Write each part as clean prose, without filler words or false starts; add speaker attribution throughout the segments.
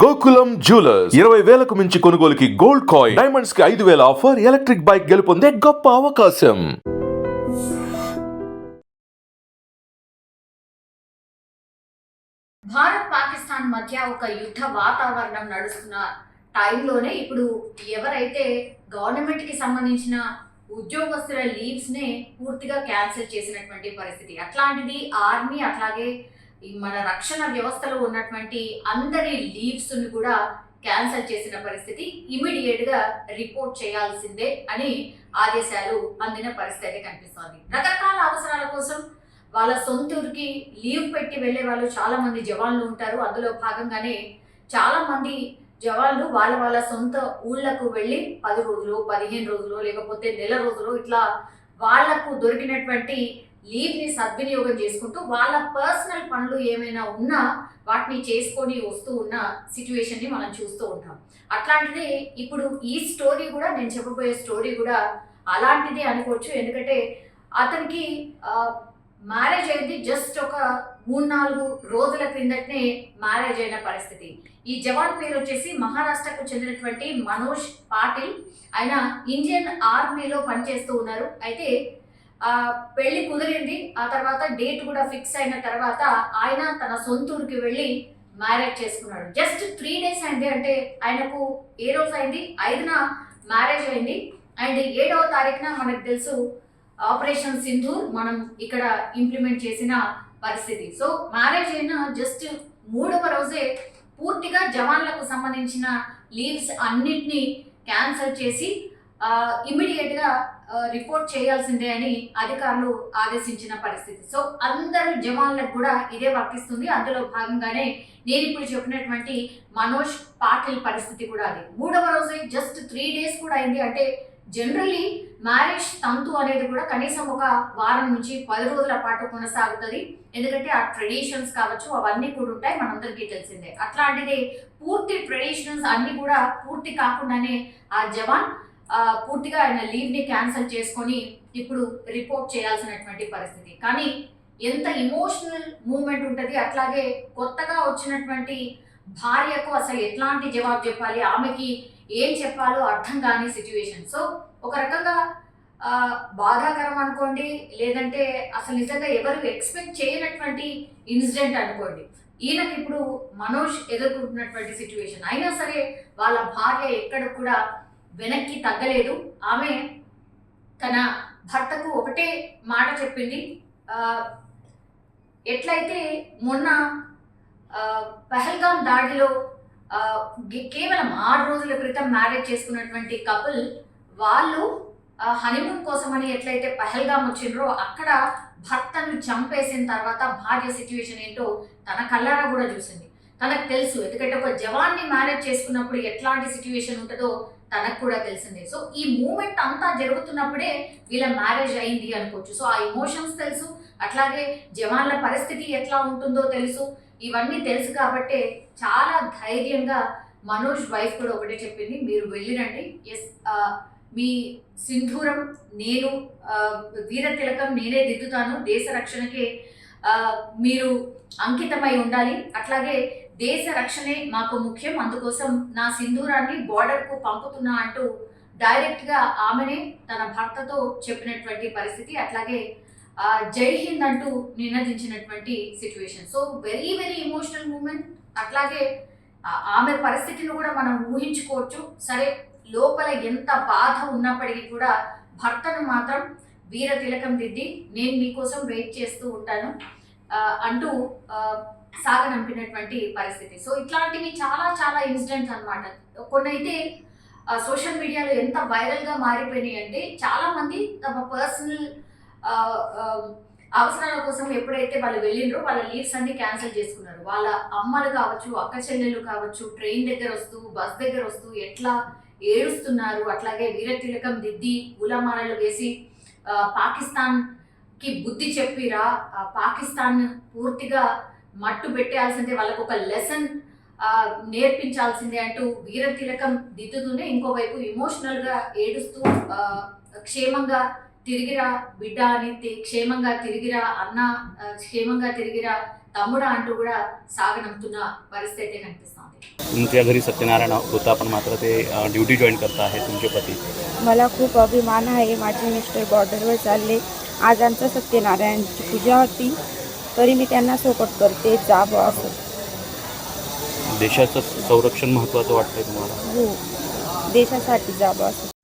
Speaker 1: Gokulam jewellers 20,000కు మించి కొనుగోలుకి gold coin, diamonds కి 5,000 ఆఫర్, ఎలక్ట్రిక్ బైక్ గెలుపొందే గొప్ప అవకాశం.
Speaker 2: భారత్ పాకిస్తాన్ మధ్య ఒక యుద్ధ వాతావరణం నడుస్తున్న టైంలోనే ఇప్పుడు ఎవరైతే గవర్నమెంట్ కి సంబంధించిన ఉద్యోగస్తుల లీవ్స్ నే పూర్తిగా క్యాన్సిల్ చేసినటువంటి పరిస్థితి. అట్లాంటిది ఆర్మీ అట్లాగే మన రక్షణ వ్యవస్థలో ఉన్నటువంటి అందరి లీవ్స్ ని కూడా క్యాన్సిల్ చేసిన పరిస్థితి. ఇమీడియట్ గా రిపోర్ట్ చేయాల్సిందే అని ఆదేశాలు అందిన పరిస్థితి కనిపిస్తోంది. రకరకాల అవసరాల కోసం వాళ్ళ సొంత ఊరికి లీవ్ పెట్టి వెళ్లే వాళ్ళు చాలా మంది జవాన్లు ఉంటారు. అందులో భాగంగానే చాలా మంది జవాన్లు వాళ్ళ సొంత ఊళ్ళకు వెళ్ళి 10 రోజులు 15 రోజులు లేకపోతే నెల రోజులు ఇట్లా వాళ్లకు దొరికినటువంటి లీవ్ ని సద్వినియోగం చేసుకుంటూ వాళ్ళ పర్సనల్ పనులు ఏమైనా ఉన్నా వాటిని చేసుకొని వస్తూ ఉన్న సిచ్యువేషన్ ని మనం చూస్తూ ఉంటాం. అట్లాంటిదే ఇప్పుడు ఈ స్టోరీ కూడా, నేను చెప్పబోయే స్టోరీ కూడా అలాంటిదే అనుకోవచ్చు. ఎందుకంటే అతనికి మ్యారేజ్ అయింది జస్ట్ ఒక 3-4 రోజుల క్రిందటనే మ్యారేజ్ అయిన పరిస్థితి. ఈ జవాన్ పేరు వచ్చేసి మహారాష్ట్రకు చెందినటువంటి మనోజ్ పాటిల్. ఆయన ఇండియన్ ఆర్మీలో పనిచేస్తూ ఉన్నారు. అయితే పెళ్లి కుదిరింది, ఆ తర్వాత డేట్ కూడా ఫిక్స్ అయిన తర్వాత ఆయన తన సొంత ఊరికి వెళ్ళి మ్యారేజ్ చేసుకున్నాడు. జస్ట్ 3 days అయింది. అంటే ఆయనకు ఏ రోజు అయింది? 5న మ్యారేజ్ అయింది. అండ్ 7వ తారీఖున మనకు తెలుసు ఆపరేషన్ సింధూర్ మనం ఇక్కడ ఇంప్లిమెంట్ చేసిన పరిస్థితి. సో మ్యారేజ్ అయిన జస్ట్ 3వ రోజే పూర్తిగా జవాన్లకు సంబంధించిన లీవ్స్ అన్నిటినీ క్యాన్సిల్ చేసి ఇమ్మీడియట్ గా రిపోర్ట్ చేయాల్సిందే అని అధికారులు ఆదేశించిన పరిస్థితి. సో అందరు జవాన్లకు కూడా ఇదే వర్తిస్తుంది. అందులో భాగంగానే నేను ఇప్పుడు చెప్పినటువంటి మనోజ్ పాటిల్ పరిస్థితి కూడా అది. 3వ రోజే జస్ట్ 3 days కూడా అయింది. అంటే జనరల్లీ మ్యారేజ్ తంతు అనేది కూడా కనీసం ఒక వారం నుంచి 10 రోజుల పాటు కొనసాగుతుంది. ఎందుకంటే ఆ ట్రెడిషన్స్ కావచ్చు అవన్నీ కూడా ఉంటాయి, మనందరికీ తెలిసిందే. అట్లాంటిది పూర్తి ట్రెడిషన్స్ అన్ని కూడా పూర్తి కాకుండానే ఆ జవాన్ పూర్తిగా ఆయన లీవ్ ని క్యాన్సిల్ చేసుకొని ఇప్పుడు రిపోర్ట్ చేయాల్సినటువంటి పరిస్థితి. కానీ ఎంత ఇమోషనల్ మూమెంట్ ఉంటుంది. అట్లాగే కొత్తగా వచ్చినటువంటి భార్యకు అసలు ఎట్లాంటి జవాబు చెప్పాలి, ఆమెకి ఏం చెప్పాలో అర్థం కాని సిచ్యువేషన్. సో ఒక రకంగా బాధాకరం అనుకోండి, లేదంటే అసలు నిజంగా ఎవరు ఎక్స్పెక్ట్ చేయనటువంటి ఇన్సిడెంట్ అనుకోండి. ఈయనకి ఇప్పుడు మనోజ్ ఎదుర్కొంటున్నటువంటి సిచ్యువేషన్. అయినా సరే వాళ్ళ భార్య ఎక్కడ కూడా వెనక్కి తగ్గలేదు. ఆమె తన భర్తకు ఒకటే మాట చెప్పింది. ఎట్లయితే మొన్న పహల్గాం దాడిలో కేవలం 6 రోజుల క్రితం మ్యారేజ్ చేసుకున్నటువంటి కపుల్ వాళ్ళు హనీమూన్ కోసమని ఎట్లయితే పహల్గాం వచ్చిండ్రో అక్కడ భర్తను చంపేసిన తర్వాత భార్య సిచ్యువేషన్ ఏంటో తన కళ్ళారా కూడా చూసింది. తనకు తెలుసు, ఎందుకంటే ఒక జవాన్ని మ్యారేజ్ చేసుకున్నప్పుడు ఎట్లాంటి సిచ్యువేషన్ ఉంటుందో తనకు కూడా తెలిసిందే. సో ఈ మూమెంట్ అంతా జరుగుతున్నప్పుడే వీళ్ళ మ్యారేజ్ అయింది అనుకోవచ్చు. సో ఆ ఎమోషన్స్ తెలుసు, అట్లాగే జవాన్ల పరిస్థితి ఎట్లా ఉంటుందో తెలుసు. ఇవన్నీ తెలుసు కాబట్టే చాలా ధైర్యంగా మనోజ్ వైఫ్ కూడా ఒకటే చెప్పింది, మీరు వెళ్ళిరండి, ఎస్ మీ సింధూరం నేను వీర తిలకం నేనే దిద్దుతాను, దేశ రక్షణకే మీరు అంకితమై ఉండాలి, అట్లాగే దేశ రక్షణే మాకు ముఖ్యం, అందుకోసం నా సింధూరాన్ని బార్డర్కు పంపుతున్నా అంటూ డైరెక్ట్గా ఆమెనే తన భర్తతో చెప్పినటువంటి పరిస్థితి. అట్లాగే జై హింద్ అంటూ నినదించినటువంటి situation. So very very emotional moment. అట్లాగే ఆమె పరిస్థితిని కూడా మనం ఊహించుకోవచ్చు. సరే లోపల ఎంత బాధ ఉన్నప్పటికీ కూడా భర్తను మాత్రం వీర తిలకం దిద్ది నేను మీకోసం వెయిట్ చేస్తూ ఉంటాను అంటూ సాగనంపినటువంటి పరిస్థితి. సో ఇట్లాంటివి చాలా చాలా ఇన్సిడెంట్స్ అనమాట. కొన్ని అయితే సోషల్ మీడియాలో ఎంత వైరల్గా మారిపోయినాయి అంటే చాలా మంది తమ పర్సనల్ అవసరాల కోసం ఎప్పుడైతే వాళ్ళు వెళ్ళిండ్రో వాళ్ళ లీవ్స్ అన్ని క్యాన్సిల్ చేసుకున్నారు. వాళ్ళ అమ్మలు కావచ్చు, అక్క చెల్లెళ్ళు కావచ్చు, ట్రైన్ దగ్గర వస్తూ బస్ దగ్గర వస్తూ ఎట్లా ఏడుస్తున్నారు. అట్లాగే వీర తిలకం దిద్ది పూలమాలలు వేసి పాకిస్తాన్ కి బుద్ధి చెప్పిరా, పాకిస్తాన్ పూర్తిగా మట్టు పెట్టాల్సిందే, వాళ్ళకు ఒక లెసన్ నేర్పించాల్సిందే అంటూ వీర తిలకం దిద్దుతూనే ఇంకోవైపు ఇమోషనల్ గా ఏడుస్తూ క్షేమంగా తిరిగిరా బిడ్డ అని, క్షేమంగా తిరిగిరా అన్న, క్షేమంగా తిరిగిరా తమ్ముడా అంటూ కూడా సాగనంపుతున్న పరిస్థితి అయితే కనిపిస్తోంది.
Speaker 3: तुमच्या घरी सत्यनारायण होता पण मात्र ते ड्युटी जॉईन करत आहे तुमचे पती.
Speaker 4: मला खूप अभिमान आहे. माझे मिस्टर बॉर्डरवर चालले. आज आमचं सत्यनारायणची पूजा होती तरी मी त्यांना सपोर्ट करते. जावं असं.
Speaker 3: देशाचं संरक्षण महत्त्वाचं वाटतंय तुम्हाला?
Speaker 4: हो, देशासाठी जावं असं.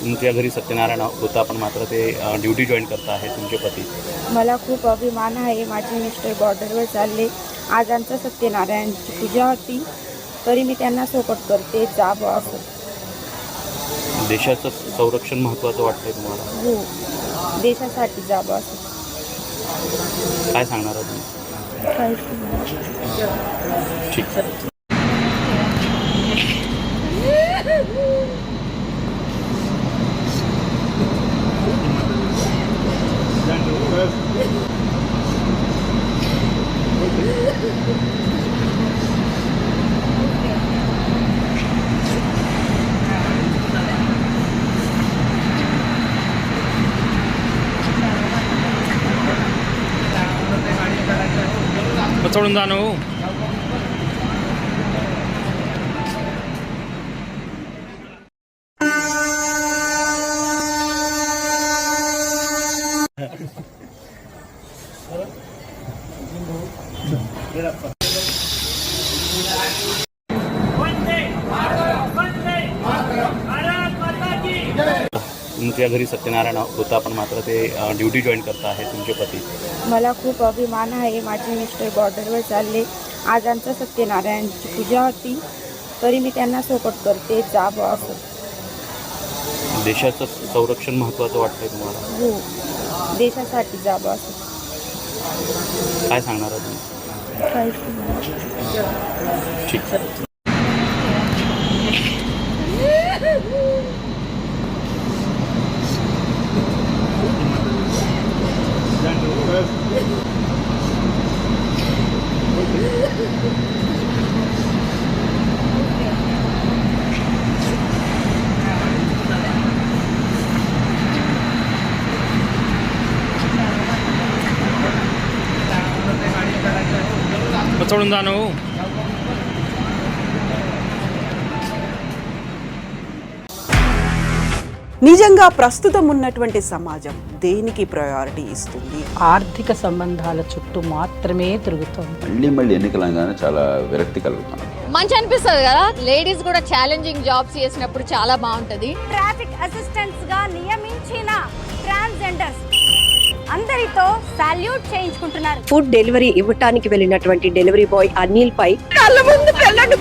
Speaker 3: तुमच्या घरी सत्यनारायण होता पण मात्र ते ड्युटी जॉईन करत आहे तुमचे पती.
Speaker 4: मला खूप अभिमान आहे. माझे मिस्टर बॉर्डरवर चालले. आज आमचं सत्यनारायणची पूजा होती तरी मी त्यांना सपोर्ट करते. जावं असं.
Speaker 3: देशाचं संरक्षण महत्त्वाचं वाटतंय तुम्हाला?
Speaker 4: हो, देशासाठी जावं असं.
Speaker 3: काय सांगणार आहात तुम्ही?
Speaker 4: काहीच नाही.
Speaker 3: ठीक. सोडून जा ना हो. तुमच्या घरी सत्यनारायण होता पण मात्र ते ड्युटी जॉईन करत आहे तुमचे पती.
Speaker 4: मला खूप अभिमान आहे. माझे मिस्टर बॉर्डरवर चालले. आज आमचं सत्यनारायणची पूजा होती तरी मी त्यांना सपोर्ट करते. जावं असं.
Speaker 3: देशाचं संरक्षण महत्त्वाचं वाटतंय तुम्हाला?
Speaker 4: हो, देशासाठी जावं असं.
Speaker 3: काय सांगणार आहात तुम्ही?
Speaker 4: काहीच नाही.
Speaker 3: ठीक. सोडून जा ना हो.
Speaker 5: నిజంగా ప్రస్తుతం ఉన్నటువంటి సమాజం దేనికి ప్రయారిటీ ఇస్తుంది?
Speaker 6: ఆర్థిక సంబంధాల చుట్టూ మాత్రమే తిరుగుతోంది.
Speaker 7: మళ్ళీ ఎన్నికలంగానే చాలా విరక్తి కలుగుతున్నాం.
Speaker 8: మంచి అనిపిస్తుంది కదా, లేడీస్ కూడా ఛాలెంజింగ్ జాబ్స్ చేసినప్పుడు చాలా బాగుంటది.
Speaker 9: ట్రాఫిక్ అసిస్టెంట్స్ గా నియమించిన ట్రాన్స్జెండర్స్ అందరితో సాల్యూట్ చేయించుకుంటున్నారు.
Speaker 10: ఫుడ్ డెలివరీ ఇవ్వటానికి వెళ్ళినటువంటి డెలివరీ బాయ్ అనిల్ పై కళ్ళ ముందు పెళ్ళండి